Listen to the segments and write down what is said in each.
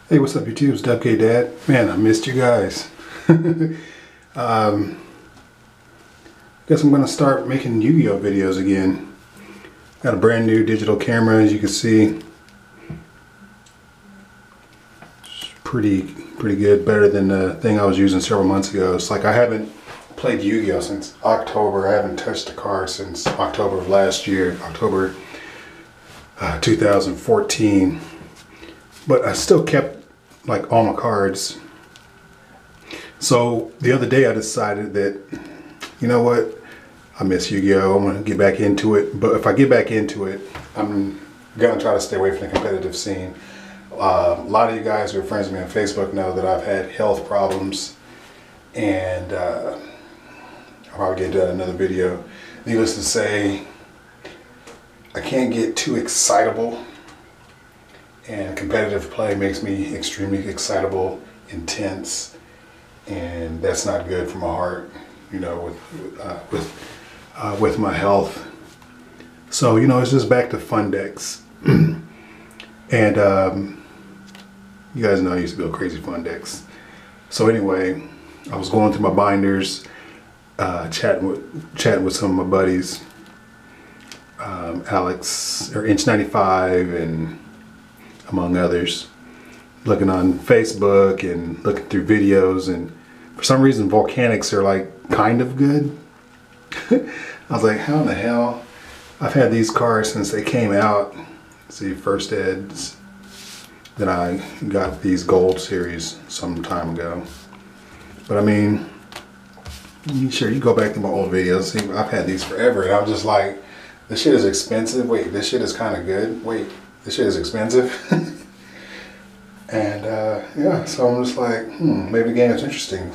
Hey, what's up YouTube? It's DUBKDAD. Man, I missed you guys. Guess I'm gonna start making Yu-Gi-Oh videos again. Got a brand new digital camera, as you can see. It's pretty good, better than the thing I was using several months ago. It's like I haven't played Yu-Gi-Oh since October. I haven't touched a card since October of last year, October 2014. But I still kept like all my cards. So the other day I decided that, you know what, I miss Yu-Gi-Oh! I'm gonna get back into it. But if I get back into it, I'm gonna try to stay away from the competitive scene. A lot of you guys who are friends with me on Facebook know that I've had health problems, and I'll probably get into that in another video. Needless to say, I can't get too excitable, and competitive play makes me extremely excitable, intense, and that's not good for my heart, you know, with my health. So, you know, it's just back to fun decks. And you guys know I used to build crazy fun decks. So anyway, I was going through my binders, chatting with some of my buddies, Alex or Inch 95 and among others, looking on Facebook and looking through videos, and for some reason volcanics are like kind of good. I was like, how in the hell? I've had these cards since they came out. See, first eds. Then I got these gold series some time ago. But I mean, sure, you go back to my old videos, see, I've had these forever, and I'm just like, this shit is expensive. Wait, this shit is kind of good. Wait, this shit is expensive. And yeah, so I'm just like, maybe the game is interesting.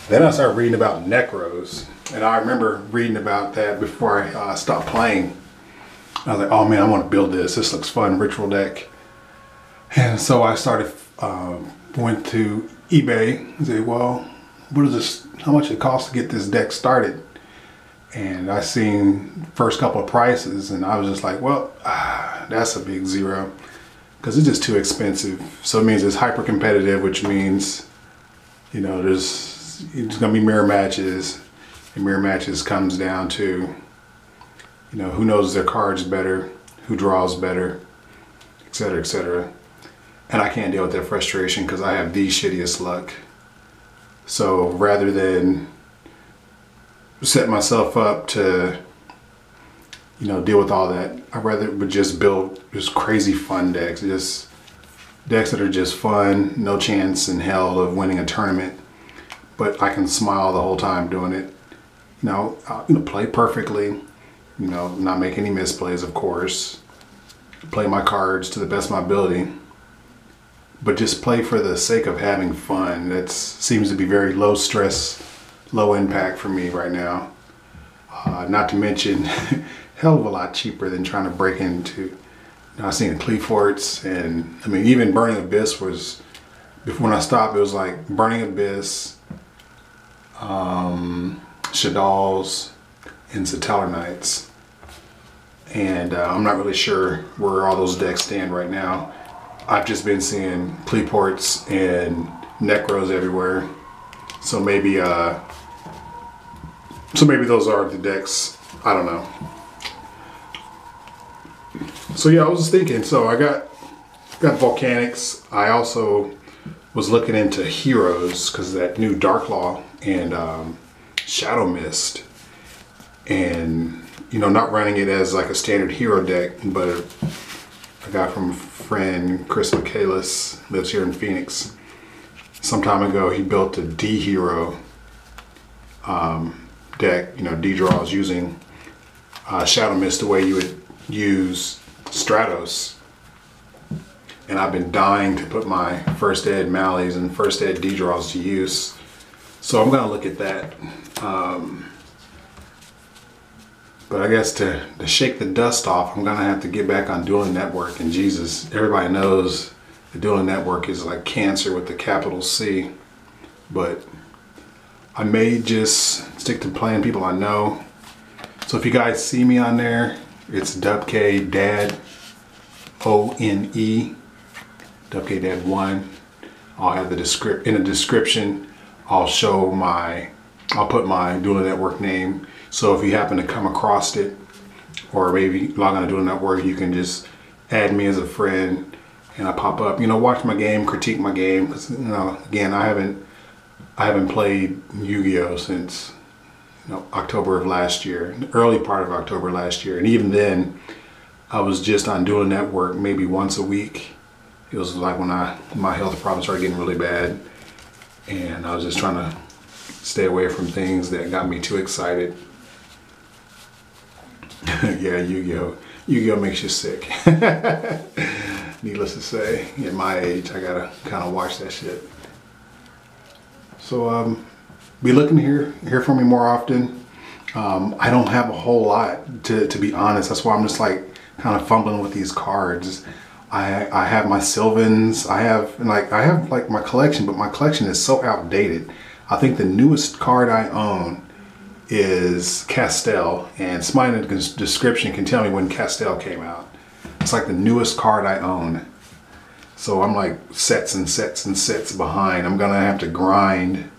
Then I started reading about Necros, and I remember reading about that before I stopped playing. I was like, oh man, I want to build this. This looks fun, ritual deck. And so I started, went to eBay and said, well, what is this? How much it costs to get this deck started? And I seen first couple of prices, and I was just like, well, that's a big zero, because it's just too expensive. So it means it's hyper competitive, which means, you know, it's gonna be mirror matches, and mirror matches comes down to, you know, who knows their cards better, who draws better, etc., etc. And I can't deal with that frustration because I have the shittiest luck. So rather than set myself up to, you know, deal with all that, I'd rather would just build just crazy fun decks, just decks that are just fun, no chance in hell of winning a tournament, but I can smile the whole time doing it. You know, play perfectly, you know, not make any misplays, of course, play my cards to the best of my ability, but just play for the sake of having fun. That seems to be very low stress, low impact for me right now. Not to mention, hell of a lot cheaper than trying to break into, you know, I've seen Cleforts, and I mean, even Burning Abyss was, before when I stopped, it was like Burning Abyss, Shadal's, and Satellar Knights. And I'm not really sure where all those decks stand right now. I've just been seeing Cleforts and Necros everywhere. So maybe those are the decks. I don't know. So yeah, I was just thinking. So I got Volcanics. I also was looking into Heroes because of that new Dark Law and Shadow Mist, and you know, not running it as like a standard hero deck, but I got from a friend, Chris Michaelis, lives here in Phoenix. Some time ago, he built a D hero deck, you know, D draws using Shadow Mist the way you would use Stratos. And I've been dying to put my first ed Malleys and first ed D draws to use. So I'm gonna look at that. But I guess to shake the dust off, I'm gonna have to get back on Dueling Network. And Jesus, everybody knows the Dueling Network is like cancer with the capital C. But I may just stick to playing people I know. So if you guys see me on there, it's DUBKDADONE. DUBKDADONE. I'll have in the description. I'll put my Dueling Network name. So if you happen to come across it, or maybe log on to Dueling Network, you can just add me as a friend, and I pop up. You know, watch my game, critique my game, because you know, again, I haven't played Yu-Gi-Oh since October of last year, the early part of October last year, and even then, I was just on Dueling Network maybe once a week. It was like when my health problems started getting really bad, and I was just trying to stay away from things that got me too excited. Yeah, Yu-Gi-Oh! Yu-Gi-Oh! Makes you sick. Needless to say, at my age, I gotta kind of watch that shit. So, be looking to hear from me more often. I don't have a whole lot, to be honest. That's why I'm just like kind of fumbling with these cards. I have my Sylvans. I have like my collection, but my collection is so outdated. I think the newest card I own is Castel, and somebody in the description can tell me when Castel came out. It's like the newest card I own. So I'm like sets and sets and sets behind. I'm gonna have to grind,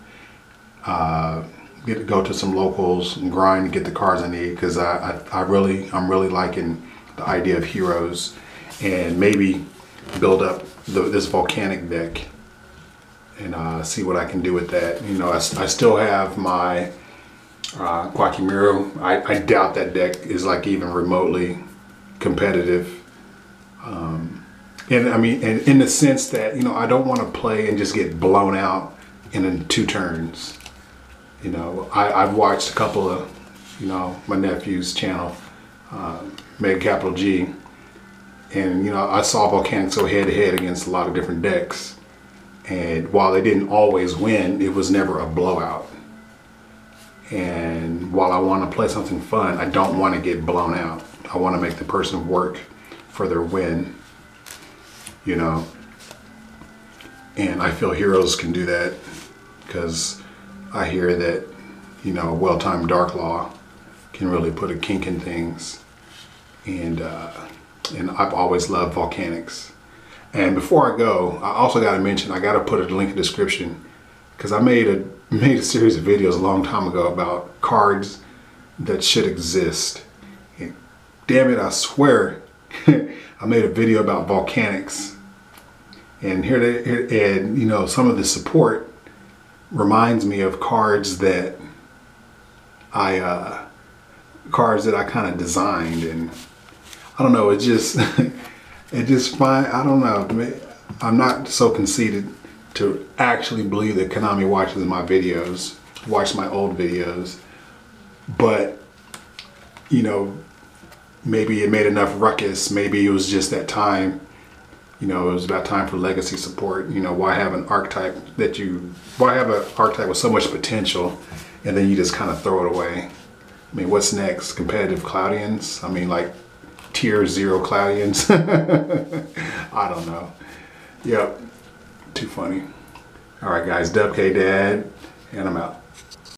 go to some locals and grind to get the cards I need, because I'm really liking the idea of heroes, and maybe build up this volcanic deck and see what I can do with that. You know, I still have my Quackimiru. I doubt that deck is like even remotely competitive. And I mean, and in the sense that, you know, I don't want to play and just get blown out in 2 turns. You know, I've watched a couple of, you know, my nephew's channel, Meg Capital G, and you know, I saw Volcanics go head to head against a lot of different decks, and while they didn't always win, it was never a blowout. And while I want to play something fun, I don't want to get blown out. I want to make the person work for their win, you know. And I feel heroes can do that, because I hear that, you know, a well-timed Dark Law can really put a kink in things. And I've always loved Volcanics. And before I go, I also got to mention, I got to put a link in the description, because I made a series of videos a long time ago about cards that should exist. And damn it, I swear, I made a video about Volcanics. And and you know, some of the support reminds me of cards that I kind of designed, and I don't know, it just I don't know, I'm not so conceited to actually believe that Konami watches my videos, watch my old videos, but you know, maybe it made enough ruckus. Maybe it was just that time, you know, it was about time for legacy support. You know, why have an archetype with so much potential and then you just kind of throw it away? I mean, what's next? Competitive Cloudians? I mean, like tier 0 Cloudians? I don't know. Yep, too funny. All right, guys, DUBKDAD, and I'm out.